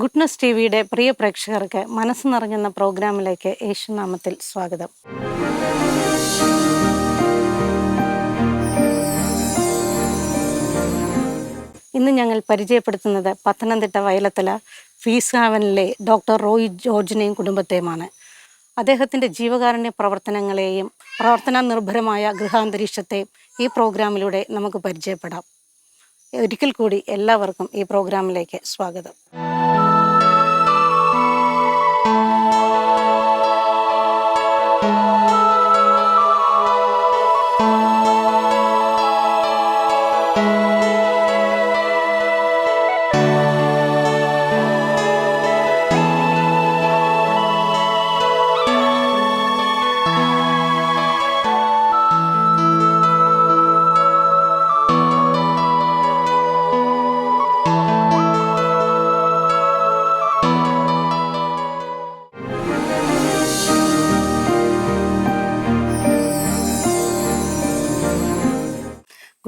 Goodness T വിയുടെ പ്രിയ പ്രേക്ഷകർക്ക് മനസ്സ് നിറഞ്ഞെന്ന പ്രോഗ്രാമിലേക്ക് യേശുനാമത്തിൽ സ്വാഗതം. ഇന്ന് ഞങ്ങൾ പരിചയപ്പെടുത്തുന്നത് പത്തനംതിട്ട വയലത്തല ഫീസ്ഹാവനിലെ ഡോക്ടർ റോയ് ജോർജിനെയും കുടുംബത്തെയുമാണ്. അദ്ദേഹത്തിൻ്റെ ജീവകാരുണ്യ പ്രവർത്തനങ്ങളെയും പ്രവർത്തന നിർഭരമായ ഗൃഹാന്തരീക്ഷത്തെയും ഈ പ്രോഗ്രാമിലൂടെ നമുക്ക് പരിചയപ്പെടാം. ഒരിക്കൽ കൂടി എല്ലാവർക്കും ഈ പ്രോഗ്രാമിലേക്ക് സ്വാഗതം.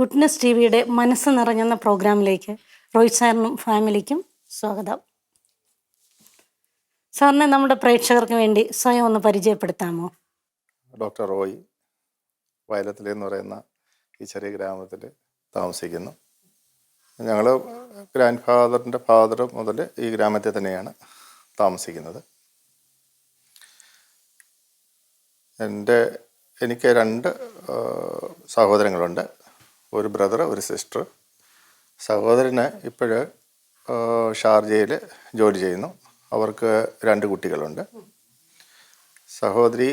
ഗുഡ്നസ് ടി വിയുടെ മനസ്സ് നിറഞ്ഞെന്ന പ്രോഗ്രാമിലേക്ക് റോയ് സാറിനും ഫാമിലിക്കും സ്വാഗതം. സാറിനെ നമ്മുടെ പ്രേക്ഷകർക്ക് വേണ്ടി സ്വയം ഒന്ന് പരിചയപ്പെടുത്താമോ? ഡോക്ടർ റോയ് വയലത്തല എന്ന് പറയുന്ന ഈ ചെറിയ ഗ്രാമത്തിൽ താമസിക്കുന്നു. ഞങ്ങൾ ഗ്രാൻഡ് ഫാദറിൻ്റെ ഫാദർ മുതൽ ഈ ഗ്രാമത്തിൽ തന്നെയാണ് താമസിക്കുന്നത്. എനിക്ക് 2 സഹോദരങ്ങളുണ്ട്, ഒരു ബ്രദർ, ഒരു സിസ്റ്റർ. സഹോദരന് ഇപ്പോൾ ഷാർജയിൽ ജോലി ചെയ്യുന്നു. അവർക്ക് 2 കുട്ടികളുണ്ട്. സഹോദരി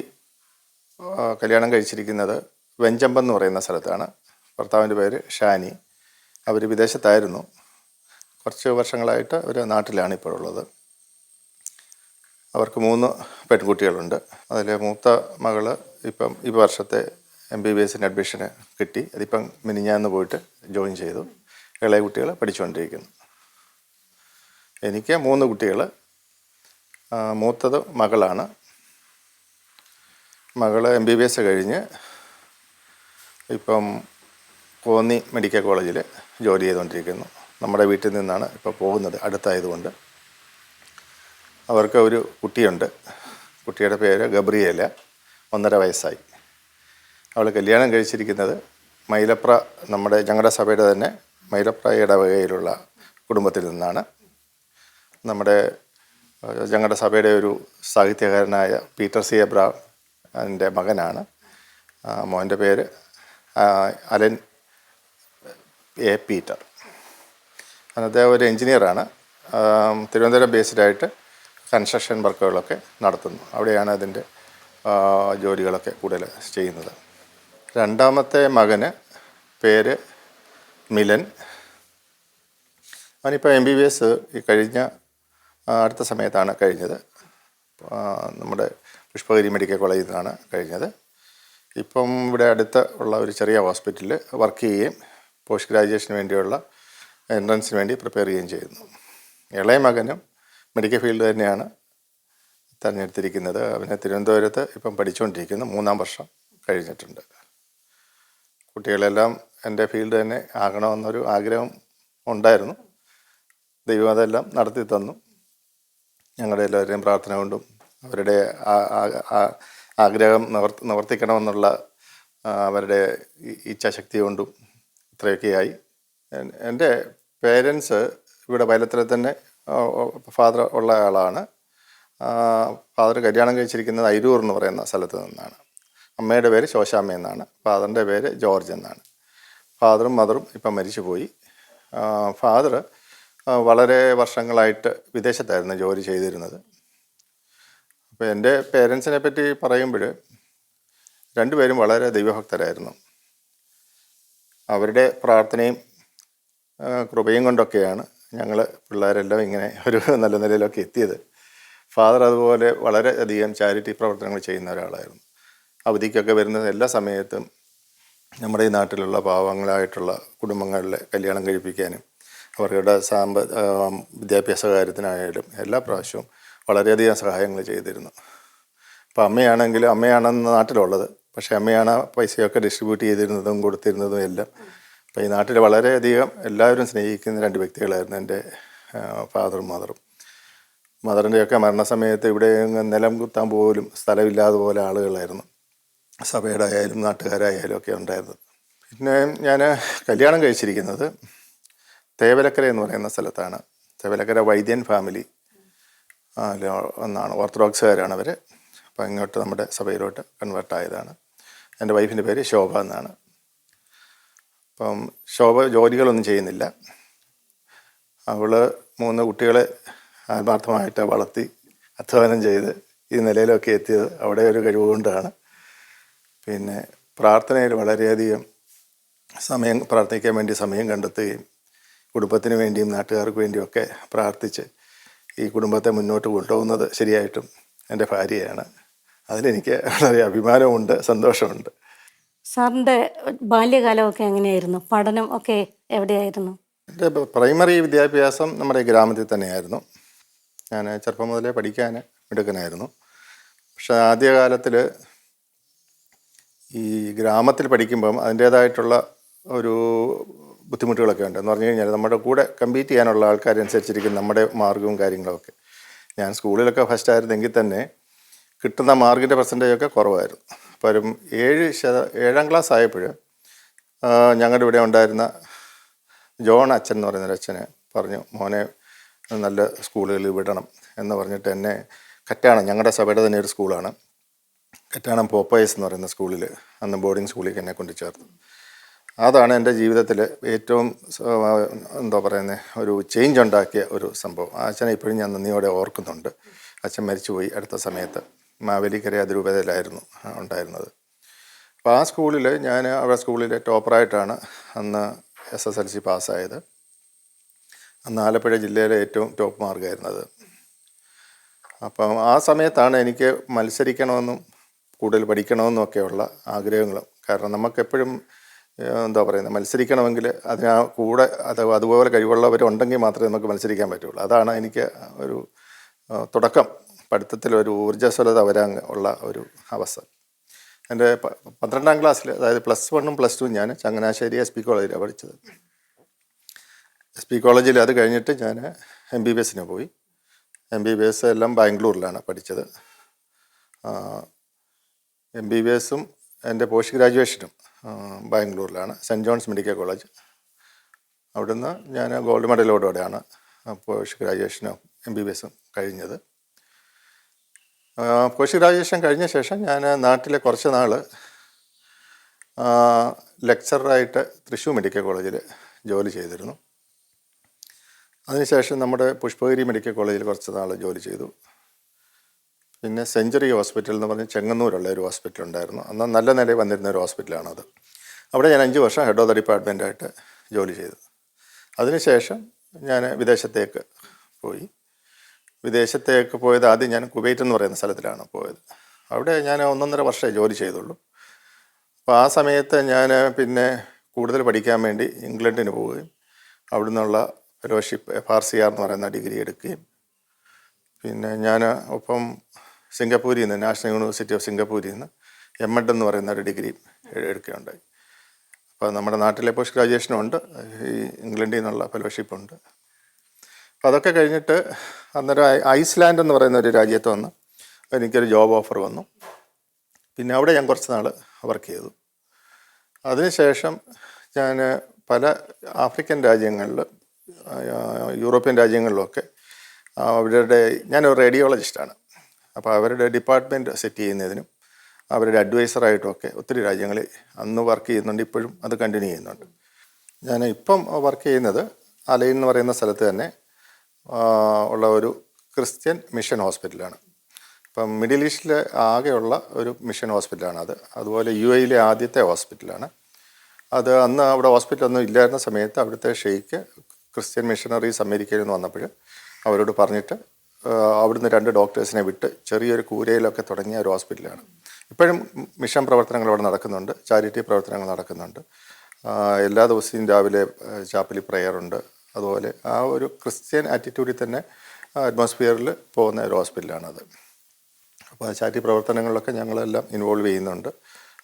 കല്യാണം കഴിച്ചിരിക്കുന്നത് വെഞ്ചമ്പം എന്ന് പറയുന്ന സ്ഥലത്താണ്. ഭർത്താവിൻ്റെ പേര് ഷാനി. അവർ വിദേശത്തായിരുന്നു. കുറച്ച് വർഷങ്ങളായിട്ട് അവർ നാട്ടിലാണ് ഇപ്പോൾ ഉള്ളത്. അവർക്ക് 3 പെൺകുട്ടികളുണ്ട്. അതിൽ മൂത്ത മകള് ഇപ്പം ഈ വർഷത്തെ MBBS അഡ്മിഷന് കിട്ടി. അതിപ്പം മിനിഞ്ഞാന്ന് പോയിട്ട് ജോയിൻ ചെയ്തു. ഇളയ കുട്ടികൾ പഠിച്ചുകൊണ്ടിരിക്കുന്നു. എനിക്ക് 3 കുട്ടികൾ. മൂത്തത് മകളാണ്. മകള് MBBS കഴിഞ്ഞ് ഇപ്പം കോന്നി മെഡിക്കൽ കോളേജിൽ ജോലി ചെയ്തുകൊണ്ടിരിക്കുന്നു. നമ്മുടെ വീട്ടിൽ നിന്നാണ് ഇപ്പോൾ പോകുന്നത്, അടുത്തായതുകൊണ്ട്. അവർക്ക് ഒരു കുട്ടിയുണ്ട്. കുട്ടിയുടെ പേര് ഗബ്രിയേല, 1.5 വയസ്സായി. അവൾ കല്യാണം കഴിച്ചിരിക്കുന്നത് മൈലപ്ര, ഞങ്ങളുടെ സഭയുടെ തന്നെ മൈലപ്ര ഇടവകയിലുള്ള കുടുംബത്തിൽ നിന്നാണ്. ഞങ്ങളുടെ സഭയുടെ ഒരു സാഹിത്യകാരനായ പീറ്റർ സി എബ്രഹാം അതിൻ്റെ മകനാണ്. മോൻ്റെ പേര് അലൻ എ പീറ്റർ. അദ്ദേഹം ഒരു എൻജിനീയറാണ്. തിരുവനന്തപുരം ബേസ്ഡായിട്ട് കൺസ്ട്രക്ഷൻ വർക്കുകളൊക്കെ നടത്തുന്നു. അവിടെയാണ് അതിൻ്റെ ജോലികളൊക്കെ കൂടുതൽ ചെയ്യുന്നത്. രണ്ടാമത്തെ മകന് പേര് മിലൻ. അവനിപ്പോൾ MBBS ഈ കഴിഞ്ഞ അടുത്ത സമയത്താണ് കഴിഞ്ഞത്. നമ്മുടെ പുഷ്പഗിരി മെഡിക്കൽ കോളേജിൽ നിന്നാണ് കഴിഞ്ഞത്. ഇപ്പം ഇവിടെ അടുത്ത് ഉള്ള ഒരു ചെറിയ ഹോസ്പിറ്റലിൽ വർക്ക് ചെയ്യുകയും പോസ്റ്റ് ഗ്രാജുവേഷന് വേണ്ടിയുള്ള എൻട്രൻസിന് വേണ്ടി പ്രിപ്പയർ ചെയ്യുകയും ചെയ്യുന്നു. ഇളയ മകനും മെഡിക്കൽ ഫീൽഡ് തന്നെയാണ് തിരഞ്ഞെടുത്തിരിക്കുന്നത്. അവന് തിരുവനന്തപുരത്ത് ഇപ്പം പഠിച്ചുകൊണ്ടിരിക്കുന്നു. 3-ാം വർഷം കഴിഞ്ഞിട്ടുണ്ട്. കുട്ടികളെല്ലാം എൻ്റെ ഫീൽഡ് തന്നെ ആകണമെന്നൊരു ആഗ്രഹം ഉണ്ടായിരുന്നു. ദൈവം അതെല്ലാം നടത്തി തന്നു. ഞങ്ങളുടെ എല്ലാവരുടെയും പ്രാർത്ഥന കൊണ്ടും അവരുടെ ആഗ്രഹം നിവർത്തിക്കണമെന്നുള്ള അവരുടെ ഇച്ഛാശക്തി കൊണ്ടും ഇത്രയൊക്കെയായി. എൻ്റെ പേരൻസ് ഇവിടെ വയലത്തല തന്നെ ഫാദർ ഉള്ള ആളാണ്. ഫാദർ കല്യാണം കഴിച്ചിരിക്കുന്നത് അയിരൂർ എന്ന് പറയുന്ന സ്ഥലത്ത് നിന്നാണ്. അമ്മയുടെ പേര് ശോശാമ്മ എന്നാണ്. ഫാദറിൻ്റെ പേര് ജോർജ് എന്നാണ്. ഫാദറും മദറും ഇപ്പം മരിച്ചു പോയി. ഫാദർ വളരെ വർഷങ്ങളായിട്ട് വിദേശത്തായിരുന്നു ജോലി ചെയ്തിരുന്നത്. അപ്പോൾ എൻ്റെ പേരൻസിനെ പറ്റി പറയുമ്പോൾ 2 പേരും വളരെ ദൈവഭക്തരായിരുന്നു. അവരുടെ പ്രാർത്ഥനയും കൃപയും കൊണ്ടൊക്കെയാണ് ഞങ്ങൾ പിള്ളേരെല്ലാം ഇങ്ങനെ ഒരു നല്ല നിലയിലൊക്കെ എത്തിയത്. ഫാദർ അതുപോലെ വളരെയധികം ചാരിറ്റി പ്രവർത്തനങ്ങൾ ചെയ്യുന്ന ഒരാളായിരുന്നു. അവധിക്കൊക്കെ വരുന്ന എല്ലാ സമയത്തും നമ്മുടെ ഈ നാട്ടിലുള്ള പാവങ്ങളായിട്ടുള്ള കുടുംബങ്ങളിലെ കല്യാണം കഴിപ്പിക്കാനും അവരുടെ വിദ്യാഭ്യാസ കാര്യത്തിനായാലും എല്ലാ പ്രാവശ്യവും വളരെയധികം സഹായങ്ങൾ ചെയ്തിരുന്നു. അപ്പോൾ അമ്മയാണെന്ന് നാട്ടിലുള്ളത്, പക്ഷേ അമ്മയാണ് പൈസയൊക്കെ ഡിസ്ട്രിബ്യൂട്ട് ചെയ്തിരുന്നതും കൊടുത്തിരുന്നതും എല്ലാം. അപ്പോൾ ഈ നാട്ടിൽ വളരെയധികം എല്ലാവരും സ്നേഹിക്കുന്ന 2 വ്യക്തികളായിരുന്നു എൻ്റെ ഫാദറും മദറും. മദറിൻ്റെയൊക്കെ മരണസമയത്ത് ഇവിടെ നിലം കുത്താൻ പോലും സ്ഥലമില്ലാതെ പോലെ ആളുകളായിരുന്നു, സഭയുടെ ആയാലും നാട്ടുകാരായാലും ഒക്കെ ഉണ്ടായിരുന്നത്. പിന്നെ ഞാൻ കല്യാണം കഴിച്ചിരിക്കുന്നത് തേവലക്കര എന്ന് പറയുന്ന സ്ഥലത്താണ്. തേവലക്കര വൈദ്യൻ ഫാമിലി എന്നാണ്, ഓർത്തഡോക്സുകാരാണ് അവർ. അപ്പം ഇങ്ങോട്ട് നമ്മുടെ സഭയിലോട്ട് കൺവേർട്ടായതാണ്. എൻ്റെ വൈഫിൻ്റെ പേര് ശോഭ എന്നാണ്. അപ്പം ശോഭ ജോലികളൊന്നും ചെയ്യുന്നില്ല. അവൾ 3 കുട്ടികളെ ആത്മാർത്ഥമായിട്ട് വളർത്തി അധ്വാനം ചെയ്ത് ഈ നിലയിലൊക്കെ എത്തിയത് അവിടെ ഒരു കഴിവുകൊണ്ടാണ്. പിന്നെ പ്രാർത്ഥനയിൽ വളരെയധികം സമയം പ്രാർത്ഥിക്കാൻ വേണ്ടി സമയം കണ്ടെത്തുകയും കുടുംബത്തിന് വേണ്ടിയും നാട്ടുകാർക്ക് വേണ്ടിയൊക്കെ പ്രാർത്ഥിച്ച് ഈ കുടുംബത്തെ മുന്നോട്ട് കൊണ്ടുപോകുന്നത് ശരിയായിട്ടും എൻ്റെ ഭാര്യയാണ്. അതിലെനിക്ക് വളരെ അഭിമാനമുണ്ട്, സന്തോഷമുണ്ട്. സാറിൻ്റെ ബാല്യകാലമൊക്കെ എങ്ങനെയായിരുന്നു? പഠനം ഒക്കെ എവിടെയായിരുന്നു? എൻ്റെ പ്രൈമറി വിദ്യാഭ്യാസം നമ്മുടെ ഗ്രാമത്തിൽ തന്നെയായിരുന്നു. ഞാൻ ചെറുപ്പം മുതലേ പഠിക്കാൻ മിടുക്കനായിരുന്നു. പക്ഷേ ആദ്യകാലത്തിൽ ഈ ഗ്രാമത്തിൽ പഠിക്കുമ്പം അതിൻ്റേതായിട്ടുള്ള ഒരു ബുദ്ധിമുട്ടുകളൊക്കെ ഉണ്ട്. എന്ന് പറഞ്ഞു കഴിഞ്ഞാൽ നമ്മുടെ കൂടെ കമ്പീറ്റ് ചെയ്യാനുള്ള ആൾക്കാരനുസരിച്ചിരിക്കും നമ്മുടെ മാർഗവും കാര്യങ്ങളൊക്കെ. ഞാൻ സ്കൂളിലൊക്കെ ഫസ്റ്റ് ആയിരുന്നെങ്കിൽ തന്നെ കിട്ടുന്ന മാർക്കിൻ്റെ പെർസെൻറ്റേജൊക്കെ കുറവായിരുന്നു. അപ്പം 7ാം ക്ലാസ് ആയപ്പോൾ ഞങ്ങളുടെ ഇവിടെ ഉണ്ടായിരുന്ന ജോൺ അച്ഛൻ എന്ന് പറയുന്നൊരു അച്ഛന് പറഞ്ഞു, മോനെ നല്ല സ്കൂളുകളിൽ വിടണം എന്ന് പറഞ്ഞിട്ട് എന്നെ കറ്റാണം, ഞങ്ങളുടെ സഭയുടെ തന്നെ ഒരു സ്കൂളാണ്, കറ്റാണം പോപ്പയസ് എന്ന് പറയുന്ന സ്കൂളിൽ, അന്ന് ബോർഡിംഗ് സ്കൂളിലേക്ക് എന്നെ കൊണ്ട് ചേർത്തു. അതാണ് എൻ്റെ ജീവിതത്തിൽ ഏറ്റവും എന്താ പറയുന്നത് ഒരു ചേഞ്ച് ഉണ്ടാക്കിയ ഒരു സംഭവം. ആ അച്ഛനെ ഇപ്പോഴും ഞാൻ നന്ദിയോടെ ഓർക്കുന്നുണ്ട്. അച്ഛൻ മരിച്ചുപോയി അടുത്ത സമയത്ത്. മാവേലിക്കര അതിരൂപതയിലായിരുന്നു ഉണ്ടായിരുന്നത്. അപ്പോൾ ആ സ്കൂളിൽ ഞാൻ അവിടെ സ്കൂളിലെ ടോപ്പറായിട്ടാണ് അന്ന് SSLC പാസ്സായത്. അന്ന് ആലപ്പുഴ ജില്ലയിലെ ഏറ്റവും ടോപ്പ് മാർക്കായിരുന്നത്. അപ്പം ആ സമയത്താണ് എനിക്ക് മത്സരിക്കണമെന്നും കൂടുതൽ പഠിക്കണമെന്നും ഒക്കെയുള്ള ആഗ്രഹങ്ങളും. കാരണം നമുക്കെപ്പോഴും എന്താ പറയുന്നത്, മത്സരിക്കണമെങ്കിൽ അതിന് കൂടെ അതുപോലെ കഴിവുള്ളവരുണ്ടെങ്കിൽ മാത്രമേ നമുക്ക് മത്സരിക്കാൻ പറ്റുള്ളൂ. അതാണ് എനിക്ക് ഒരു തുടക്കം, പഠിത്തത്തിലൊരു ഊർജ്ജസ്വലത വരാൻ ഉള്ള ഒരു അവസ്ഥ. എൻ്റെ 12ാം ക്ലാസ്സിൽ, അതായത് +1ഉം +2ഉം ഞാൻ ചങ്ങനാശ്ശേരി SP കോളേജിലാണ് പഠിച്ചത്. SP കോളേജിൽ അത് കഴിഞ്ഞിട്ട് ഞാൻ MBBSന് പോയി. MBBS എല്ലാം ബാംഗ്ലൂരിലാണ് പഠിച്ചത്. MBBSും എൻ്റെ പോസ്റ്റ് ഗ്രാജുവേഷനും ബാംഗ്ലൂരിലാണ്, സെൻറ്റ് ജോൺസ് മെഡിക്കൽ കോളേജ്. അവിടുന്ന് ഞാൻ ഗോൾഡ് മെഡലോടുകൂടെയാണ് പോസ്റ്റ് ഗ്രാജുവേഷനും MBBSും കഴിഞ്ഞത്. പോസ്റ്റ് ഗ്രാജുവേഷൻ കഴിഞ്ഞ ശേഷം ഞാൻ നാട്ടിൽ കുറച്ച് നാൾ ലെക്ചറായിട്ട് തൃശ്ശൂർ മെഡിക്കൽ കോളേജിൽ ജോലി ചെയ്തിരുന്നു. അതിനുശേഷം നമ്മുടെ പുഷ്പഗിരി മെഡിക്കൽ കോളേജിൽ കുറച്ച് നാൾ ജോലി ചെയ്തു. പിന്നെ സെഞ്ചുറി ഹോസ്പിറ്റൽ എന്ന് പറഞ്ഞ് ചെങ്ങന്നൂരുള്ള ഒരു ഹോസ്പിറ്റൽ ഉണ്ടായിരുന്നു. അന്ന് നല്ല നിലയിൽ വന്നിരുന്ന ഒരു ഹോസ്പിറ്റലാണത്. അവിടെ ഞാൻ 5 വർഷം ഹെഡ് ഓഫ് ദ ഡിപ്പാർട്ട്മെൻറ്റായിട്ട് ജോലി ചെയ്തു. അതിനുശേഷം ഞാൻ വിദേശത്തേക്ക് പോയി. വിദേശത്തേക്ക് പോയത് ആദ്യം ഞാൻ കുവൈറ്റ് എന്ന് പറയുന്ന സ്ഥലത്തിലാണ് പോയത്. അവിടെ ഞാൻ 1.5 വർഷമേ ജോലി ചെയ്തുള്ളൂ. അപ്പോൾ ആ സമയത്ത് ഞാൻ പിന്നെ കൂടുതൽ പഠിക്കാൻ വേണ്ടി ഇംഗ്ലണ്ടിന് പോവുകയും അവിടെ നിന്നുള്ള ഫെലോഷിപ്പ് FRCR എന്ന് പറയുന്ന ഡിഗ്രി എടുക്കുകയും, പിന്നെ ഞാൻ ഒപ്പം സിംഗപ്പൂരിൽ നിന്ന്, നാഷണൽ യൂണിവേഴ്സിറ്റി ഓഫ് സിംഗപ്പൂരിൽ നിന്ന് MED എന്ന് പറയുന്ന ഒരു ഡിഗ്രി എടുക്കുകയുണ്ടായി. അപ്പോൾ നമ്മുടെ നാട്ടിലെ പോസ്റ്റ് ഗ്രാജുവേഷനുണ്ട്, ഈ ഇംഗ്ലണ്ടിൽ നിന്നുള്ള ഫെലോഷിപ്പുണ്ട്. അപ്പോൾ അതൊക്കെ കഴിഞ്ഞിട്ട് അന്നേരം ഐസ്ലാൻഡ് എന്ന് പറയുന്ന ഒരു രാജ്യത്ത് വന്ന് എനിക്കൊരു ജോബ് ഓഫർ വന്നു. പിന്നെ അവിടെ ഞാൻ കുറച്ച് നാൾ വർക്ക് ചെയ്തു. അതിനുശേഷം ഞാൻ പല ആഫ്രിക്കൻ രാജ്യങ്ങളിൽ, യൂറോപ്യൻ രാജ്യങ്ങളിലൊക്കെ അവരുടെ, ഞാനൊരു റേഡിയോളജിസ്റ്റാണ്. അപ്പോൾ അവരുടെ ഡിപ്പാർട്ട്മെൻറ്റ് സെറ്റ് ചെയ്യുന്നതിനും അവരുടെ അഡ്വൈസറായിട്ടുമൊക്കെ ഒത്തിരി രാജ്യങ്ങളിൽ അന്ന് വർക്ക് ചെയ്യുന്നുണ്ട്. ഇപ്പോഴും അത് കണ്ടിന്യൂ ചെയ്യുന്നുണ്ട്. ഞാൻ ഇപ്പം വർക്ക് ചെയ്യുന്നത് അലൈൻ എന്ന് പറയുന്ന സ്ഥലത്ത് തന്നെ ഉള്ള ഒരു ക്രിസ്ത്യൻ മിഷൻ ഹോസ്പിറ്റലാണ്. ഇപ്പം മിഡിൽ ഈസ്റ്റിൽ ആകെയുള്ള ഒരു മിഷൻ ഹോസ്പിറ്റലാണ് അത്. അതുപോലെ UAE ആദ്യത്തെ ഹോസ്പിറ്റലാണ് അത്. അന്ന് അവിടെ ഹോസ്പിറ്റലൊന്നും ഇല്ലായിരുന്ന സമയത്ത് അവിടുത്തെ ഷെയ്ക്ക് ക്രിസ്ത്യൻ മിഷണറീസ് അമേരിക്കയിൽ നിന്ന് വന്നപ്പോൾ അവരോട് പറഞ്ഞിട്ട് അവിടുന്ന് 2 ഡോക്ടേഴ്സിനെ വിട്ട് ചെറിയൊരു കൂരയിലൊക്കെ തുടങ്ങിയ ഒരു ഹോസ്പിറ്റലാണ്. ഇപ്പോഴും മിഷൻ പ്രവർത്തനങ്ങൾ അവിടെ നടക്കുന്നുണ്ട്, ചാരിറ്റി പ്രവർത്തനങ്ങൾ നടക്കുന്നുണ്ട്. എല്ലാ ദിവസവും രാവിലെ ചാപ്പലി പ്രെയറുണ്ട്. അതുപോലെ ആ ഒരു ക്രിസ്ത്യൻ ആറ്റിറ്റ്യൂഡിൽ തന്നെ അറ്റ്മോസ്ഫിയറിൽ പോകുന്ന ഒരു ഹോസ്പിറ്റലാണത്. അപ്പോൾ ചാരിറ്റി പ്രവർത്തനങ്ങളിലൊക്കെ ഞങ്ങളെല്ലാം ഇൻവോൾവ് ചെയ്യുന്നുണ്ട്.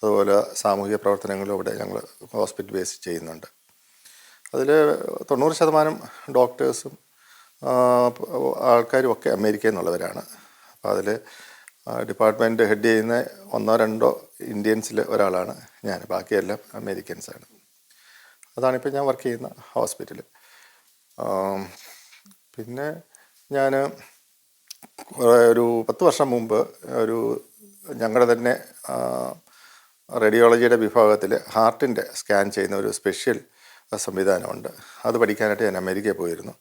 അതുപോലെ സാമൂഹിക പ്രവർത്തനങ്ങളും ഇവിടെ ഞങ്ങൾ ഹോസ്പിറ്റൽ ബേസ് ചെയ്യുന്നുണ്ട്. അതിൽ 90% ഡോക്ടേഴ്സും ആൾക്കാരും ഒക്കെ അമേരിക്കയിൽ നിന്നുള്ളവരാണ്. അപ്പോൾ അതിൽ ഡിപ്പാർട്ട്മെൻറ്റ് ഹെഡ് ചെയ്യുന്ന 1-2 ഇന്ത്യൻസിൽ ഒരാളാണ് ഞാൻ. ബാക്കിയെല്ലാം അമേരിക്കൻസാണ്. അതാണിപ്പോൾ ഞാൻ വർക്ക് ചെയ്യുന്ന ഹോസ്പിറ്റൽ. പിന്നെ ഞാൻ ഒരു 10 വർഷം മുമ്പ് ഞങ്ങളുടെ തന്നെ റേഡിയോളജിയുടെ വിഭാഗത്തിൽ ഹാർട്ടിൻ്റെ സ്കാൻ ചെയ്യുന്ന ഒരു സ്പെഷ്യൽ സംവിധാനമുണ്ട്. അത് പഠിക്കാനായിട്ട് ഞാൻ അമേരിക്കയിൽ പോയിരുന്നു.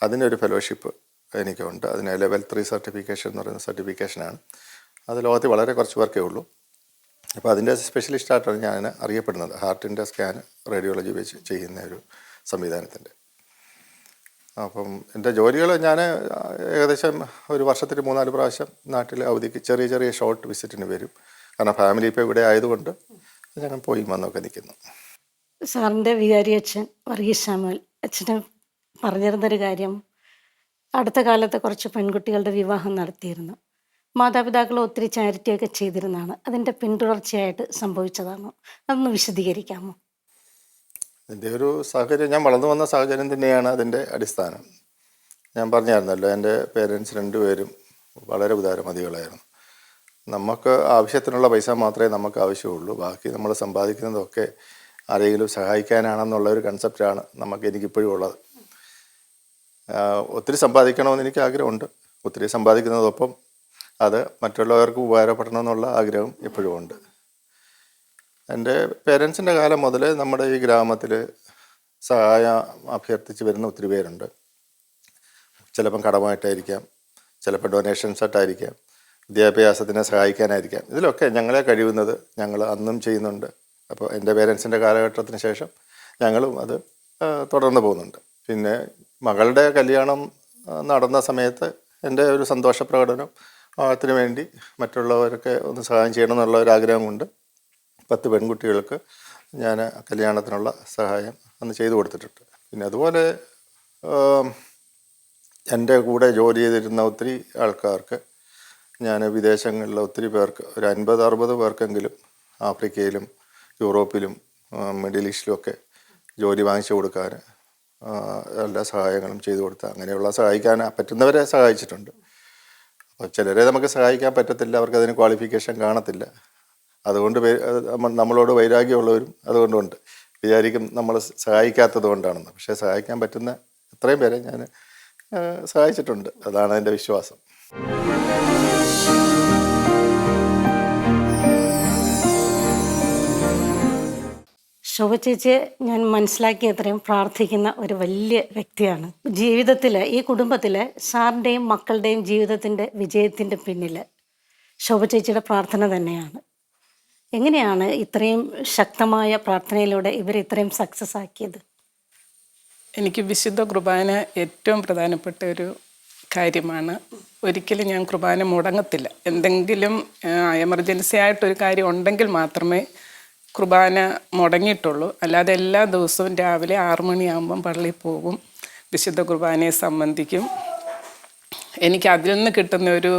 അതിനൊരു ഫെലോഷിപ്പ് എനിക്കുണ്ട്. അതിന് ലെവൽ 3 സർട്ടിഫിക്കേഷൻ എന്ന് പറയുന്ന സർട്ടിഫിക്കേഷനാണ്. അത് ലോകത്തിൽ വളരെ കുറച്ച് പേർക്കേ ഉള്ളൂ. അപ്പോൾ അതിൻ്റെ സ്പെഷ്യലിസ്റ്റായിട്ടാണ് ഞാൻ അറിയപ്പെടുന്നത്. ഹാർട്ടിൻ്റെ സ്കാൻ റേഡിയോളജി വെച്ച് ചെയ്യുന്ന ഒരു സംവിധാനത്തിൻ്റെ. അപ്പം എൻ്റെ ജോലികൾ ഞാൻ ഏകദേശം ഒരു വർഷത്തിൽ 3-4 പ്രാവശ്യം നാട്ടിൽ അവധിക്ക് ചെറിയ ചെറിയ ഷോർട്ട് വിസിറ്റിന് വരും. കാരണം ഫാമിലി ഇപ്പോൾ ഇവിടെ ആയതുകൊണ്ട് ഞങ്ങൾ പോയി വന്നൊക്കെ നിൽക്കുന്നു. സാറിൻ്റെ വികാരി അച്ഛൻ വർഗീസ് സാമുവൽ അച്ഛന് പറഞ്ഞിരുന്നൊരു കാര്യം, അടുത്ത കാലത്ത് കുറച്ച് പെൺകുട്ടികളുടെ വിവാഹം നടത്തിയിരുന്നു. മാതാപിതാക്കൾ ഒത്തിരി ചാരിറ്റിയൊക്കെ ചെയ്തിരുന്നതാണ്. അതിൻ്റെ പിന്തുടർച്ചയായിട്ട് സംഭവിച്ചതാണ്. അതൊന്ന് വിശദീകരിക്കാമോ? എൻ്റെ ഒരു സാഹചര്യം, ഞാൻ വളർന്നു വന്ന സാഹചര്യം തന്നെയാണ് അതിൻ്റെ അടിസ്ഥാനം. ഞാൻ പറഞ്ഞായിരുന്നല്ലോ, എൻ്റെ പേരൻസ് 2 പേരും വളരെ ഉദാരമതികളായിരുന്നു. നമുക്ക് ആവശ്യത്തിനുള്ള പൈസ മാത്രമേ നമുക്ക് ആവശ്യമുള്ളൂ. ബാക്കി നമ്മൾ സമ്പാദിക്കുന്നതൊക്കെ ആരെങ്കിലും സഹായിക്കാനാണെന്നുള്ള ഒരു കൺസെപ്റ്റാണ് എനിക്കിപ്പോഴും ഉള്ളത്. ഒത്തിരി സമ്പാദിക്കണമെന്ന് എനിക്ക് ആഗ്രഹമുണ്ട്. ഒത്തിരി സമ്പാദിക്കുന്നതൊപ്പം അത് മറ്റുള്ളവർക്ക് ഉപകാരപ്പെടണമെന്നുള്ള ആഗ്രഹം എപ്പോഴും ഉണ്ട്. എൻ്റെ പേരൻസിൻ്റെ കാലം മുതൽ നമ്മുടെ ഈ ഗ്രാമത്തിൽ സഹായം അഭ്യർത്ഥിച്ച് വരുന്ന ഒത്തിരി പേരുണ്ട്. ചിലപ്പം കടമായിട്ടായിരിക്കാം, ചിലപ്പോൾ ഡൊണേഷൻസായിട്ടായിരിക്കാം, വിദ്യാഭ്യാസത്തിനെ സഹായിക്കാനായിരിക്കാം. ഇതിലൊക്കെ ഞങ്ങളെ കഴിയുന്നത് ഞങ്ങൾ അന്നും ചെയ്യുന്നുണ്ട്. അപ്പോൾ എൻ്റെ പേരൻസിൻ്റെ കാലഘട്ടത്തിന് ശേഷം ഞങ്ങളും അത് തുടർന്ന് പോകുന്നുണ്ട്. പിന്നെ മകളുടെ കല്യാണം നടന്ന സമയത്ത് എൻ്റെ ഒരു സന്തോഷ പ്രകടനം അതിനു വേണ്ടി മറ്റുള്ളവരൊക്കെ ഒന്ന് സഹായം ചെയ്യണം എന്നുള്ള ഒരു ആഗ്രഹം കൊണ്ട് 10 പെൺകുട്ടികൾക്ക് ഞാൻ കല്യാണത്തിനുള്ള സഹായം അന്ന് ചെയ്തു കൊടുത്തിട്ടുണ്ട്. പിന്നെ അതുപോലെ എൻ്റെ കൂടെ ജോലി ചെയ്തിരുന്ന ഒത്തിരി ആൾക്കാർക്ക് ഞാൻ വിദേശങ്ങളിൽ ഒത്തിരി പേർക്ക് ഒരു 50-60 പേർക്കെങ്കിലും ആഫ്രിക്കയിലും യൂറോപ്പിലും മിഡിൽ ഈസ്റ്റിലുമൊക്കെ ജോലി വാങ്ങിച്ചു കൊടുക്കാൻ എല്ലാ സഹായങ്ങളും ചെയ്തു കൊടുത്ത, അങ്ങനെയുള്ള സഹായിക്കാൻ പറ്റുന്നവരെ സഹായിച്ചിട്ടുണ്ട്. അപ്പോൾ ചിലരെ നമുക്ക് സഹായിക്കാൻ പറ്റത്തില്ല, അവർക്കതിന് ക്വാളിഫിക്കേഷൻ കാണത്തില്ല. അതുകൊണ്ട് നമ്മളോട് വൈരാഗ്യമുള്ളവരും അതുകൊണ്ടുണ്ട്. വിചാരിക്കും നമ്മൾ സഹായിക്കാത്തത് കൊണ്ടാണെന്ന്. പക്ഷേ സഹായിക്കാൻ പറ്റുന്ന എത്രയും പേരെ ഞാൻ സഹായിച്ചിട്ടുണ്ട്. അതാണ് എൻ്റെ വിശ്വാസം. ശോഭ ചേച്ചിയെ ഞാൻ മനസ്സിലാക്കിയ അത്രയും പ്രാർത്ഥിക്കുന്ന ഒരു വലിയ വ്യക്തിയാണ്. ജീവിതത്തിൽ, ഈ കുടുംബത്തിൽ സാറിൻ്റെയും മക്കളുടെയും ജീവിതത്തിൻ്റെ വിജയത്തിൻ്റെ പിന്നിൽ ശോഭ ചേച്ചിയുടെ പ്രാർത്ഥന തന്നെയാണ്. എങ്ങനെയാണ് ഇത്രയും ശക്തമായ പ്രാർത്ഥനയിലൂടെ ഇവരെ ഇത്രയും സക്സസ് ആക്കിയത്? എനിക്ക് വിശുദ്ധ കുർബാന ഏറ്റവും പ്രധാനപ്പെട്ട ഒരു കാര്യമാണ്. ഒരിക്കലും ഞാൻ കുർബാന മുടങ്ങത്തില്ല. എന്തെങ്കിലും എമർജൻസി ആയിട്ടൊരു കാര്യം ഉണ്ടെങ്കിൽ മാത്രമേ കുർബാന മുടങ്ങിയിട്ടുള്ളൂ. അല്ലാതെ എല്ലാ ദിവസവും രാവിലെ 6 മണിയാകുമ്പം പള്ളിയിൽ പോകും, വിശുദ്ധ കുർബാനയെ സംബന്ധിക്കും. എനിക്ക് അതിൽ നിന്ന് കിട്ടുന്ന ഒരു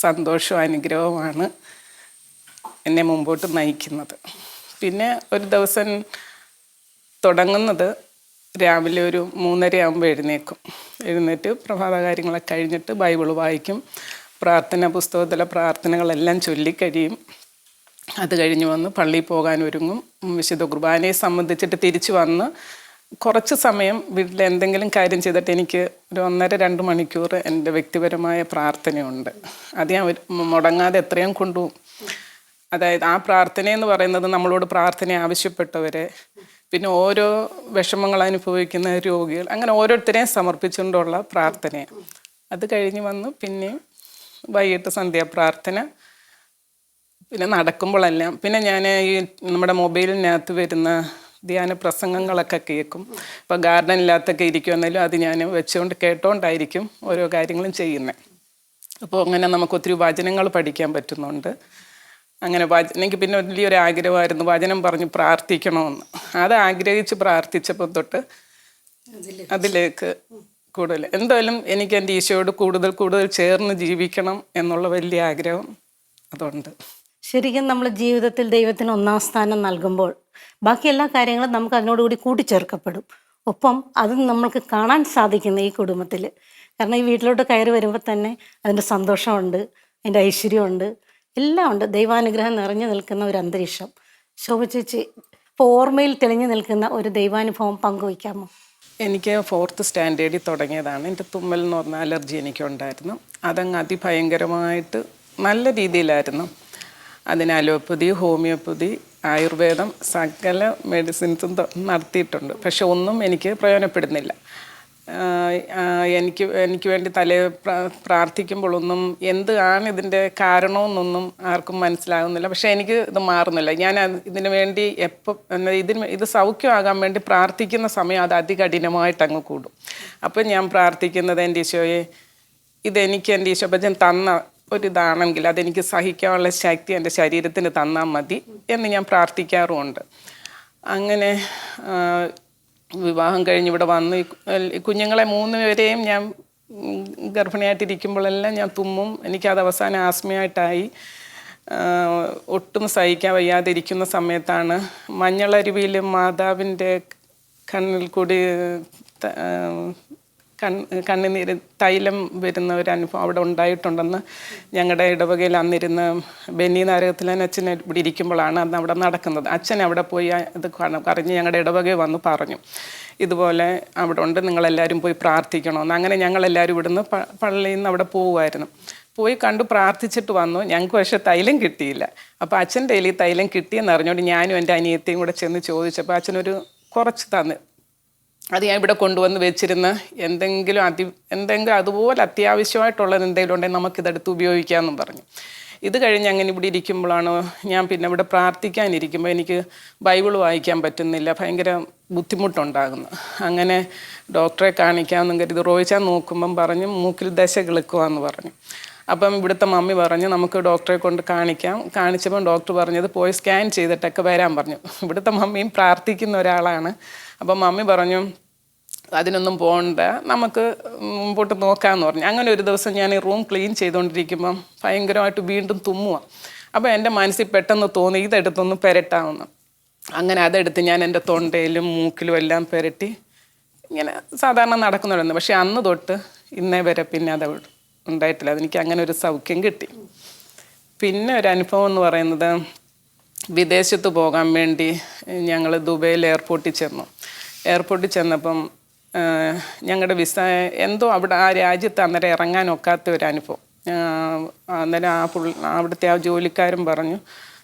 സന്തോഷവും അനുഗ്രഹവുമാണ് എന്നെ മുമ്പോട്ട് നയിക്കുന്നത്. പിന്നെ ഒരു ദിവസം തുടങ്ങുന്നത് രാവിലെ ഒരു 3:30 ആകുമ്പോൾ എഴുന്നേറ്റ് പ്രഭാത കാര്യങ്ങളൊക്കെ കഴിഞ്ഞിട്ട് ബൈബിൾ വായിക്കും. പ്രാർത്ഥന പുസ്തകത്തിലെ പ്രാർത്ഥനകളെല്ലാം ചൊല്ലിക്കഴിയും. അത് കഴിഞ്ഞ് വന്ന് പള്ളിയിൽ പോകാൻ ഒരുങ്ങും. വിശുദ്ധ കുർബാനയെ സംബന്ധിച്ചിട്ട് തിരിച്ചു വന്ന് കുറച്ച് സമയം വീട്ടിൽ എന്തെങ്കിലും കാര്യം ചെയ്തിട്ട് എനിക്ക് ഒരു 1.5-2 മണിക്കൂർ എൻ്റെ വ്യക്തിപരമായ പ്രാർത്ഥനയുണ്ട്. അത് ഞാൻ മുടങ്ങാതെ എത്രയും കൊണ്ടുപോകും. അതായത് ആ പ്രാർത്ഥനയെന്ന് പറയുന്നത് നമ്മളോട് പ്രാർത്ഥന ആവശ്യപ്പെട്ടവരെ, പിന്നെ ഓരോ വിഷമങ്ങൾ അനുഭവിക്കുന്ന രോഗികൾ, അങ്ങനെ ഓരോരുത്തരെയും സമർപ്പിച്ചുകൊണ്ടുള്ള പ്രാർത്ഥനയാണ്. അത് കഴിഞ്ഞ് വന്ന് പിന്നെ വൈകിട്ട് സന്ധ്യാപ്രാർത്ഥന, പിന്നെ നടക്കുമ്പോഴെല്ലാം പിന്നെ ഞാൻ ഈ നമ്മുടെ മൊബൈലിനകത്ത് വരുന്ന ധ്യാന പ്രസംഗങ്ങളൊക്കെ കേൾക്കും. ഇപ്പോൾ ഗാർഡനിനകത്തൊക്കെ ഇരിക്കുമെന്നാലും അത് ഞാൻ വെച്ചുകൊണ്ട് കേട്ടോണ്ടായിരിക്കും ഓരോ കാര്യങ്ങളും ചെയ്യുന്നത്. അപ്പോൾ അങ്ങനെ നമുക്ക് ഒത്തിരി വചനങ്ങൾ പഠിക്കാൻ പറ്റുന്നുണ്ട്. അങ്ങനെ എനിക്ക് പിന്നെ വലിയൊരു ആഗ്രഹമായിരുന്നു വചനം പറഞ്ഞ് പ്രാർത്ഥിക്കണമെന്ന്. അത് ആഗ്രഹിച്ച് പ്രാർത്ഥിച്ചപ്പോൾ തൊട്ട് അതിലേക്ക് കൂടുതൽ എന്തായാലും എനിക്ക് എൻ്റെ ഈശോയോട് കൂടുതൽ ചേർന്ന് ജീവിക്കണം എന്നുള്ള വലിയ ആഗ്രഹം അതുണ്ട്. ശരിക്കും നമ്മൾ ജീവിതത്തിൽ ദൈവത്തിന് 1-ാം സ്ഥാനം നൽകുമ്പോൾ ബാക്കി എല്ലാ കാര്യങ്ങളും നമുക്ക് അതിനോടുകൂടി കൂട്ടിച്ചേർക്കപ്പെടും. ഒപ്പം അത് നമ്മൾക്ക് കാണാൻ സാധിക്കുന്ന ഈ കുടുംബത്തിൽ. കാരണം ഈ വീട്ടിലോട്ട് കയറി വരുമ്പോൾ തന്നെ അതിൻ്റെ സന്തോഷമുണ്ട്, അതിൻ്റെ ഐശ്വര്യമുണ്ട്, എല്ലാം ഉണ്ട്. ദൈവാനുഗ്രഹം നിറഞ്ഞു നിൽക്കുന്ന ഒരു അന്തരീക്ഷം. ശോഭ ചേച്ചി, ഇപ്പോൾ ഓർമ്മയിൽ തെളിഞ്ഞു നിൽക്കുന്ന ഒരു ദൈവാനുഭവം പങ്കുവയ്ക്കാമോ? എനിക്ക് 4th സ്റ്റാൻഡേർഡിൽ തുടങ്ങിയതാണ്. എൻ്റെ തുമ്മൽ എന്ന് പറഞ്ഞ അലർജി എനിക്കുണ്ടായിരുന്നു. അതങ്ങ് അതിഭയങ്കരമായിട്ട് നല്ല രീതിയിലായിരുന്നു. അതിന് അലോപ്പതി, ഹോമിയോപ്പതി, ആയുർവേദം സകല മെഡിസിൻസും നടത്തിയിട്ടുണ്ട്. പക്ഷെ ഒന്നും എനിക്ക് പ്രയോജനപ്പെടുന്നില്ല. എനിക്ക് വേണ്ടി പ്രാർത്ഥിക്കുമ്പോഴൊന്നും എന്താണ് ഇതിൻ്റെ കാരണമെന്നൊന്നും ആർക്കും മനസ്സിലാകുന്നില്ല. പക്ഷേ എനിക്ക് ഇത് മാറുന്നില്ല. ഞാൻ ഇതിനു വേണ്ടി ഇത് സൗഖ്യമാകാൻ വേണ്ടി പ്രാർത്ഥിക്കുന്ന സമയം അത് അതികഠിനമായിട്ട് അങ്ങ് കൂടും. അപ്പം ഞാൻ പ്രാർത്ഥിക്കുന്നത്, എൻ്റെ ഈശോയെ, ഇതെനിക്ക് എൻ്റെ ഈശോപ്പച്ചൻ തന്ന ഒരിതാണെങ്കിൽ അതെനിക്ക് സഹിക്കാനുള്ള ശക്തി എൻ്റെ ശരീരത്തിന് തന്നാൽ മതി എന്ന് ഞാൻ പ്രാർത്ഥിക്കാറുമുണ്ട്. അങ്ങനെ വിവാഹം കഴിഞ്ഞ് ഇവിടെ വന്ന് ഈ കുഞ്ഞുങ്ങളെ 3 പേരെയും ഞാൻ ഗർഭിണിയായിട്ടിരിക്കുമ്പോഴെല്ലാം ഞാൻ തുമ്മും. എനിക്കത് അവസാനം ആസ്മയായിട്ടായി. ഒട്ടും സഹിക്കാൻ വയ്യാതിരിക്കുന്ന സമയത്താണ് മഞ്ഞളരുവിയിൽ മാതാവിൻ്റെ കണ്ണിൽ കൂടി കണ്ണുനീര് തൈലം വരുന്ന ഒരു അനുഭവം അവിടെ ഉണ്ടായിട്ടുണ്ടെന്ന് ഞങ്ങളുടെ ഇടവകയിൽ അന്നിരുന്ന ബെന്നി നാരകത്തിലൻ അച്ഛൻ ഇവിടെ ഇരിക്കുമ്പോഴാണ് അന്ന് അവിടെ നടക്കുന്നത്. അച്ഛൻ അവിടെ പോയി ഇത് പറഞ്ഞ് ഞങ്ങളുടെ ഇടവകയിൽ വന്ന് പറഞ്ഞു, ഇതുപോലെ അവിടെ ഉണ്ട്, നിങ്ങളെല്ലാവരും പോയി പ്രാർത്ഥിക്കണമെന്ന്. അങ്ങനെ ഞങ്ങളെല്ലാവരും ഇവിടുന്ന് പള്ളിയിൽ നിന്ന് അവിടെ പോകുമായിരുന്നു. പോയി കണ്ടു പ്രാർത്ഥിച്ചിട്ട് വന്നു. ഞങ്ങൾക്ക് പക്ഷേ തൈലം കിട്ടിയില്ല. അപ്പോൾ അച്ഛൻ്റെ കയ്യിൽ ഈ തൈലം കിട്ടിയെന്ന് അറിഞ്ഞുകൊണ്ട് ഞാനും എൻ്റെ അനിയത്തിയും കൂടെ ചെന്ന് ചോദിച്ചപ്പോൾ അച്ഛനൊരു കുറച്ച് തന്ന്. അത് ഞാൻ ഇവിടെ കൊണ്ടുവന്ന് വെച്ചിരുന്ന് എന്തെങ്കിലും അതുപോലെ അത്യാവശ്യമായിട്ടുള്ളത് എന്തെങ്കിലും ഉണ്ടെങ്കിൽ നമുക്കിതെടുത്ത് ഉപയോഗിക്കാമെന്നും പറഞ്ഞു. ഇത് കഴിഞ്ഞ് അങ്ങനെ ഇവിടെ ഇരിക്കുമ്പോഴാണ് ഞാൻ പിന്നെ ഇവിടെ പ്രാർത്ഥിക്കാനിരിക്കുമ്പോൾ എനിക്ക് ബൈബിൾ വായിക്കാൻ പറ്റുന്നില്ല, ഭയങ്കര ബുദ്ധിമുട്ടുണ്ടാകുന്നു. അങ്ങനെ ഡോക്ടറെ കാണിക്കാമെന്നും കരുതി റോയിച്ചാൻ നോക്കുമ്പം പറഞ്ഞു മൂക്കിൽ ദശ കിളുക്കുവാന്ന് പറഞ്ഞു. അപ്പം ഇവിടുത്തെ മമ്മി പറഞ്ഞു നമുക്ക് ഡോക്ടറെ കൊണ്ട് കാണിക്കാം. കാണിച്ചപ്പം ഡോക്ടർ പറഞ്ഞത് പോയി സ്കാൻ ചെയ്തിട്ടൊക്കെ വരാൻ പറഞ്ഞു. ഇവിടുത്തെ മമ്മിയും പ്രാർത്ഥിക്കുന്ന ഒരാളാണ്. അപ്പം മമ്മി പറഞ്ഞു അതിനൊന്നും പോകണ്ട, നമുക്ക് മുമ്പോട്ട് നോക്കാമെന്ന് പറഞ്ഞു. അങ്ങനെ ഒരു ദിവസം ഞാൻ ഈ റൂം ക്ലീൻ ചെയ്തുകൊണ്ടിരിക്കുമ്പം ഭയങ്കരമായിട്ട് വീണ്ടും തുമ്മുക. അപ്പോൾ എൻ്റെ മനസ്സിൽ പെട്ടെന്ന് തോന്നി ഇതെടുത്തൊന്ന് പുരട്ടാമെന്ന്. അങ്ങനെ അതെടുത്ത് ഞാൻ എൻ്റെ തൊണ്ടയിലും മൂക്കിലും എല്ലാം പുരട്ടി ഇങ്ങനെ സാധാരണ നടക്കുന്നുണ്ടായിരുന്നു. പക്ഷേ അന്ന് തൊട്ട് ഇന്നേ വരെ പിന്നെ അത് ഉണ്ടായിട്ടില്ല. അതെനിക്ക് അങ്ങനെ ഒരു സൗഖ്യം കിട്ടി. പിന്നെ ഒരു അനുഭവം എന്ന് പറയുന്നത്, വിദേശത്ത് പോകാൻ വേണ്ടി ഞങ്ങൾ ദുബൈയിൽ എയർപോർട്ടിൽ ചെന്നു. എയർപോർട്ടിൽ ചെന്നപ്പം ഞങ്ങളുടെ വിസ എന്തോ അവിടെ ആ രാജ്യത്ത് അന്നേരം ഇറങ്ങാനൊക്കാത്ത ഒരു അനുഭവം. അന്നേരം അവിടുത്തെ ആ ജോലിക്കാരും പറഞ്ഞു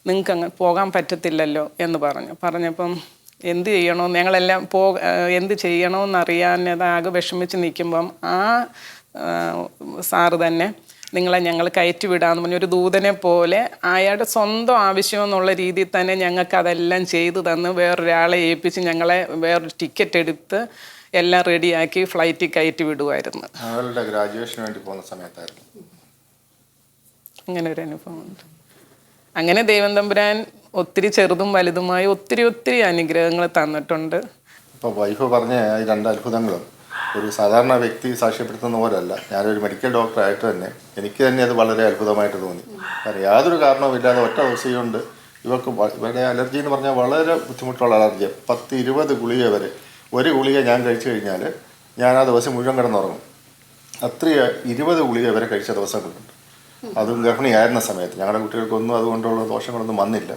നിങ്ങൾക്ക് അങ്ങ് പോകാൻ പറ്റത്തില്ലല്ലോ എന്ന് പറഞ്ഞപ്പം എന്ത് ചെയ്യണോ, ഞങ്ങളെല്ലാം എന്ത് ചെയ്യണമെന്നറിയാനതാകെ വിഷമിച്ച് നിൽക്കുമ്പം ആ സാറ് തന്നെ നിങ്ങളെ ഞങ്ങൾ കയറ്റി വിടാമെന്ന് പറഞ്ഞ ഒരു ദൂതനെ പോലെ അയാളുടെ സ്വന്തം ആവശ്യമെന്നുള്ള രീതിയിൽ തന്നെ ഞങ്ങൾക്ക് അതെല്ലാം ചെയ്തു തന്ന് വേറൊരാളെ ഏൽപ്പിച്ച് ഞങ്ങളെ വേറൊരു ടിക്കറ്റ് എടുത്ത് എല്ലാം റെഡിയാക്കി ഫ്ലൈറ്റിൽ കയറ്റി വിടുമായിരുന്നു. അവളുടെ ഗ്രാജുവേഷന് വേണ്ടി പോകുന്ന സമയത്തായിരുന്നു അങ്ങനെ ഒരു അനുഭവമുണ്ട്. അങ്ങനെ ദൈവം തമ്പുരാൻ ഒത്തിരി ചെറുതും വലുതുമായി ഒത്തിരി അനുഗ്രഹങ്ങൾ തന്നിട്ടുണ്ട്. ഇപ്പോൾ വൈഫ് പറഞ്ഞ ഈ 2 അത്ഭുതങ്ങളും ഒരു സാധാരണ വ്യക്തി സാക്ഷ്യപ്പെടുത്തുന്ന പോലെയല്ല. ഞാനൊരു മെഡിക്കൽ ഡോക്ടറായിട്ട് തന്നെ എനിക്ക് തന്നെ അത് വളരെ അത്ഭുതമായിട്ട് തോന്നി. കാരണം യാതൊരു കാരണവുമില്ലാതെ ഒറ്റ ദിവസം കൊണ്ട് ഇവരുടെ അലർജി എന്ന് പറഞ്ഞാൽ വളരെ ബുദ്ധിമുട്ടുള്ള അലർജി. 10-20 ഗുളിക വരെ. ഒരു ഗുളിക ഞാൻ കഴിച്ചു കഴിഞ്ഞാൽ ഞാൻ ആ ദിവസം മുഴുവൻ കിടന്നുറങ്ങും. അത്ര 20 ഗുളിക വരെ കഴിച്ച ദിവസങ്ങളുണ്ട്. അതും ഗർഭിണിയായിരുന്ന സമയത്ത്. ഞങ്ങളുടെ കുട്ടികൾക്കൊന്നും അതുകൊണ്ടുള്ള ദോഷങ്ങളൊന്നും വന്നില്ല.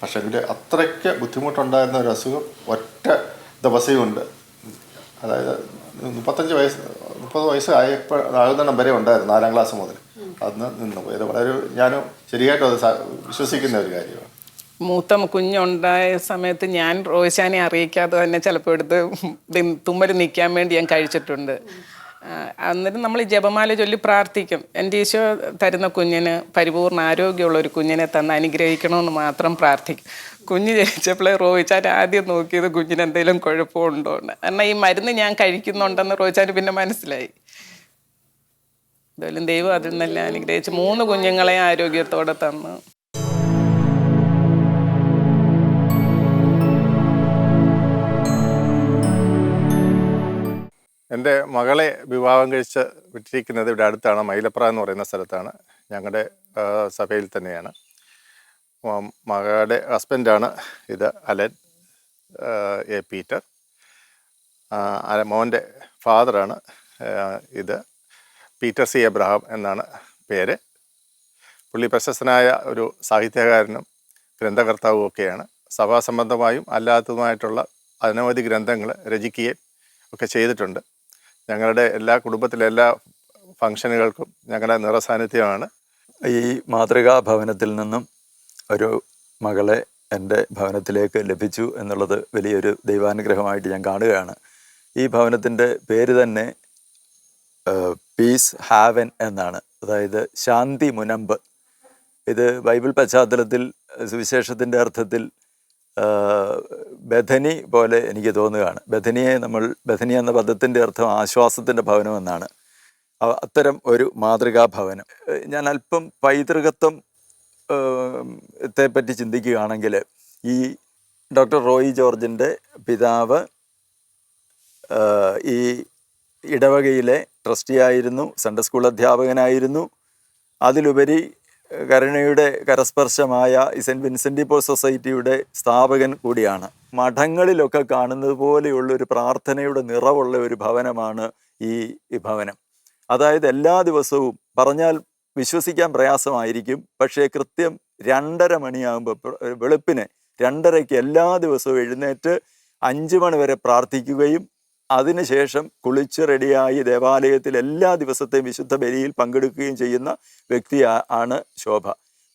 പക്ഷേങ്കിൽ അത്രയ്ക്ക് ബുദ്ധിമുട്ടുണ്ടായിരുന്ന ഒരു അസുഖം ഒറ്റ ദിവസം കൊണ്ട്, അതായത് 30 വയസ്സ് ആകുന്നിടം വരെ ഉണ്ടായിരുന്നു, 4ാം ക്ലാസ് മുതൽ. അന്ന് നിന്ന് പോയത് വളരെ ഞാനും ശരിയായിട്ടും അത് വിശ്വസിക്കുന്ന ഒരു കാര്യമാണ്. മൂത്ത കുഞ്ഞുണ്ടായ സമയത്ത് ഞാൻ റോയിശാനെ അറിയിക്കാതെ തന്നെ ചിലപ്പോൾ എടുത്ത് തുമ്മൽ നിൽക്കാൻ വേണ്ടി ഞാൻ കഴിച്ചിട്ടുണ്ട്. അന്നേരം നമ്മൾ ഈ ജപമാല ചൊല്ലി പ്രാർത്ഥിക്കും, എൻ്റെ ഈശോ തരുന്ന കുഞ്ഞിന് പരിപൂർണ്ണ ആരോഗ്യമുള്ള ഒരു കുഞ്ഞിനെ തന്ന് അനുഗ്രഹിക്കണമെന്ന് മാത്രം പ്രാർത്ഥിക്കും. കുഞ്ഞ് ജനിച്ചപ്പോഴേ റോയിച്ചാൻ ആദ്യം നോക്കിയത് കുഞ്ഞിന് എന്തെങ്കിലും കുഴപ്പമുണ്ടോ എന്ന്. കാരണം ഈ മരുന്ന് ഞാൻ കഴിക്കുന്നുണ്ടെന്ന് റോയിച്ചാന് പിന്നെ മനസ്സിലായി. എന്തായാലും ദൈവം അതിൽ നിന്നെല്ലാം അനുഗ്രഹിച്ച് 3 കുഞ്ഞുങ്ങളെ ആരോഗ്യത്തോടെ തന്നു. എൻ്റെ മകളെ വിവാഹം കഴിച്ച് വിട്ടിരിക്കുന്നത് ഇവിടെ അടുത്താണ്, മൈലപ്ര എന്ന് പറയുന്ന സ്ഥലത്താണ്. ഞങ്ങളുടെ സഭയിൽ തന്നെയാണ്. മകളുടെ ഹസ്ബൻഡാണ് ഇത്, അലൻ എ. പീറ്റർ. മോൻ്റെ ഫാദറാണ് ഇത്. പീറ്റർ സി എബ്രഹാം എന്നാണ് പേര്. പുള്ളി പ്രശസ്തനായ ഒരു സാഹിത്യകാരനും ഗ്രന്ഥകർത്താവും ഒക്കെയാണ്. സഭാസംബന്ധമായും അല്ലാത്തതുമായിട്ടുള്ള അനവധി ഗ്രന്ഥങ്ങൾ രചിക്കുകയും ഒക്കെ ചെയ്തിട്ടുണ്ട്. ഞങ്ങളുടെ കുടുംബത്തിലെ എല്ലാ ഫംഗ്ഷനുകൾക്കും ഞങ്ങളുടെ നിറസാന്നിധ്യമാണ്. ഈ മാതൃകാ ഭവനത്തിൽ നിന്നും ഒരു മകളെ എൻ്റെ ഭവനത്തിലേക്ക് ലഭിച്ചു എന്നുള്ളത് വലിയൊരു ദൈവാനുഗ്രഹമായിട്ട് ഞാൻ കാണുകയാണ്. ഈ ഭവനത്തിൻ്റെ പേര് തന്നെ പീസ് ഹാവൻ എന്നാണ്, അതായത് ശാന്തി മുനമ്പ്. ഇത് ബൈബിൾ പശ്ചാത്തലത്തിൽ സുവിശേഷത്തിൻ്റെ അർത്ഥത്തിൽ ബഥനി പോലെ എനിക്ക് തോന്നുകയാണ്. ബഥനി എന്ന പദത്തിൻ്റെ അർത്ഥം ആശ്വാസത്തിൻ്റെ ഭവനം എന്നാണ്. അത്തരം ഒരു മാതൃകാ ഭവനം. ഞാൻ അല്പം പൈതൃകത്വം ത്തെപ്പറ്റി ചിന്തിക്കുകയാണെങ്കിൽ, ഈ ഡോക്ടർ റോയി ജോർജിൻ്റെ പിതാവ് ഈ ഇടവകയിലെ ട്രസ്റ്റിയായിരുന്നു, സൺഡേ സ്കൂൾ അധ്യാപകനായിരുന്നു. അതിലുപരി കരുണയുടെ കരസ്പർശമായ ഈ സെൻറ്റ് വിൻസെൻ്റ് പോൾ സൊസൈറ്റിയുടെ സ്ഥാപകൻ കൂടിയാണ്. മഠങ്ങളിലൊക്കെ കാണുന്നത് പോലെയുള്ളൊരു പ്രാർത്ഥനയുടെ നിറവുള്ള ഒരു ഭവനമാണ് ഈ ഭവനം. അതായത് എല്ലാ ദിവസവും, പറഞ്ഞാൽ വിശ്വസിക്കാൻ പ്രയാസമായിരിക്കും, പക്ഷേ കൃത്യം 2:30 മണിയാകുമ്പോൾ, വെളുപ്പിന് 2:30-ക്ക് എല്ലാ ദിവസവും എഴുന്നേറ്റ് 5 മണി വരെ പ്രാർത്ഥിക്കുകയും അതിനുശേഷം കുളിച്ച് റെഡിയായി ദേവാലയത്തിൽ എല്ലാ ദിവസത്തെയും വിശുദ്ധ ബലിയിൽ പങ്കെടുക്കുകയും ചെയ്യുന്ന വ്യക്തി ആണ് ശോഭ.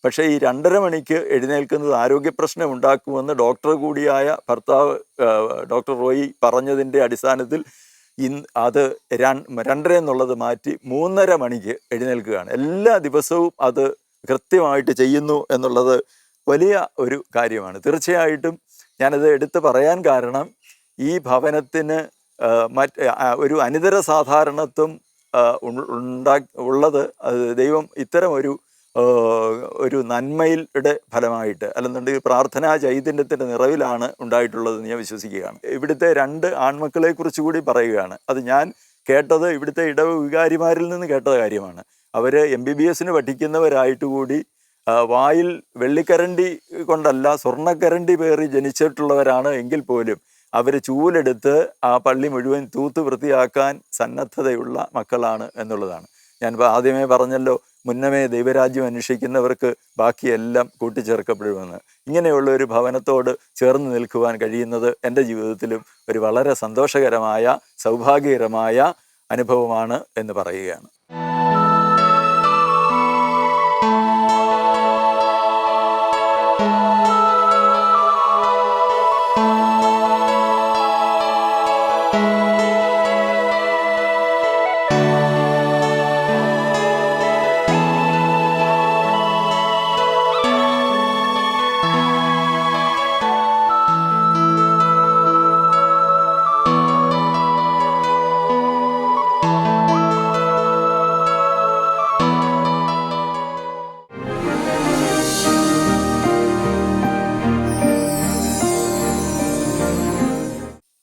പക്ഷേ ഈ 2:30 മണിക്ക് എഴുന്നേൽക്കുന്നത് ആരോഗ്യപ്രശ്നം ഉണ്ടാക്കുമെന്ന് ഡോക്ടർ കൂടിയായ ഭർത്താവ് ഡോക്ടർ റോയി പറഞ്ഞതിൻ്റെ അടിസ്ഥാനത്തിൽ അത് 2:30 എന്നുള്ളത് മാറ്റി 3:30 മണിക്ക് എഴുന്നേൽക്കുകയാണ്. എല്ലാ ദിവസവും അത് കൃത്യമായിട്ട് ചെയ്യുന്നു എന്നുള്ളത് വലിയ ഒരു കാര്യമാണ്. തീർച്ചയായിട്ടും ഞാനത് എടുത്തു പറയാൻ കാരണം, ഈ ഭവനത്തിന് ഒരു അനിതര സാധാരണത്വം ഉള്ളത് ദൈവം ഇത്തരം ഒരു നന്മയുടെ ഫലമായിട്ട്, അല്ലെന്നുണ്ടെങ്കിൽ പ്രാർത്ഥനാ ചൈതന്യത്തിൻ്റെ നിറവിലാണ് ഉണ്ടായിട്ടുള്ളതെന്ന് ഞാൻ വിശ്വസിക്കുകയാണ്. ഇവിടുത്തെ 2 ആൺമക്കളെ കുറിച്ച് കൂടി പറയുകയാണ്. അത് ഞാൻ കേട്ടത് ഇവിടുത്തെ ഇടവ വികാരിമാരിൽ നിന്ന് കേട്ട കാര്യമാണ്. അവർ MBBS പഠിക്കുന്നവരായിട്ട് കൂടി വായിൽ വെള്ളിക്കരണ്ടി കൊണ്ടല്ല സ്വർണ്ണക്കരണ്ടി പേറി ജനിച്ചിട്ടുള്ളവരാണ് എങ്കിൽ പോലും അവർ ചൂലെടുത്ത് ആ പള്ളി മുഴുവൻ തൂത്ത് വൃത്തിയാക്കാൻ സന്നദ്ധതയുള്ള മക്കളാണ് എന്നുള്ളതാണ്. ഞാൻ ആദ്യമേ പറഞ്ഞല്ലോ, മുന്നമേ ദൈവരാജ്യം അന്വേഷിക്കുന്നവർക്ക് ബാക്കിയെല്ലാം കൂട്ടിച്ചേർക്കപ്പെടുമെന്ന്. ഇങ്ങനെയുള്ള ഒരു ഭവനത്തോട് ചേർന്ന് നിൽക്കുവാൻ കഴിയുന്നത് എൻ്റെ ജീവിതത്തിലും ഒരു വളരെ സന്തോഷകരമായ സൗഭാഗ്യകരമായ അനുഭവമാണ് എന്ന് പറയുകയാണ്.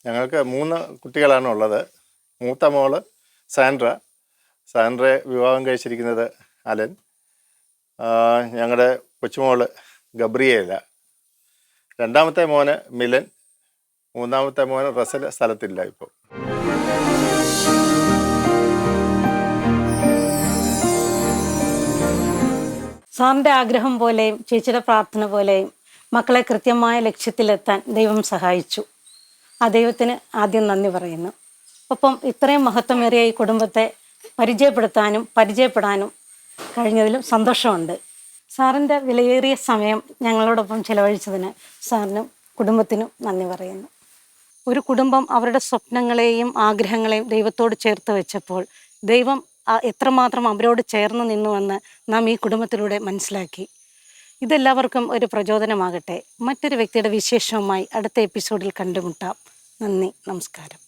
ഞങ്ങൾക്ക് 3 കുട്ടികളാണ് ഉള്ളത്. മൂത്ത മോള് സാൻഡ്രയെ വിവാഹം കഴിച്ചിരിക്കുന്നത് അലൻ. ഞങ്ങളുടെ കൊച്ചുമോള് ഗബ്രിയേല. 2ാമത്തെ മോന് മിലൻ. 3ാമത്തെ മോന് റസൽ സ്ഥലത്തില്ല ഇപ്പോൾ. സാറിൻ്റെ ആഗ്രഹം പോലെയും ചേച്ചിയുടെ പ്രാർത്ഥന പോലെയും മക്കളെ കൃത്യമായ ലക്ഷ്യത്തിലെത്താൻ ദൈവം സഹായിച്ചു. ആ ദൈവത്തിന് ആദ്യം നന്ദി പറയുന്നു. ഒപ്പം ഇത്രയും മഹത്വമേറിയ ഈ കുടുംബത്തെ പരിചയപ്പെടാനും കഴിഞ്ഞതിലും സന്തോഷമുണ്ട്. സാറിൻ്റെ വിലയേറിയ സമയം ഞങ്ങളോടൊപ്പം ചിലവഴിച്ചതിന് സാറിനും കുടുംബത്തിനും നന്ദി പറയുന്നു. ഒരു കുടുംബം അവരുടെ സ്വപ്നങ്ങളെയും ആഗ്രഹങ്ങളെയും ദൈവത്തോട് ചേർത്ത് വെച്ചപ്പോൾ ദൈവം എത്രമാത്രം അവരോട് ചേർന്ന് നിന്നുവെന്ന് നാം ഈ കുടുംബത്തിലൂടെ മനസ്സിലാക്കി. ഇതെല്ലാവർക്കും ഒരു പ്രചോദനമാകട്ടെ. മറ്റൊരു വ്യക്തിയുടെ വിശേഷവുമായി അടുത്ത എപ്പിസോഡിൽ കണ്ടുമുട്ടാം. നന്ദി, നമസ്കാരം.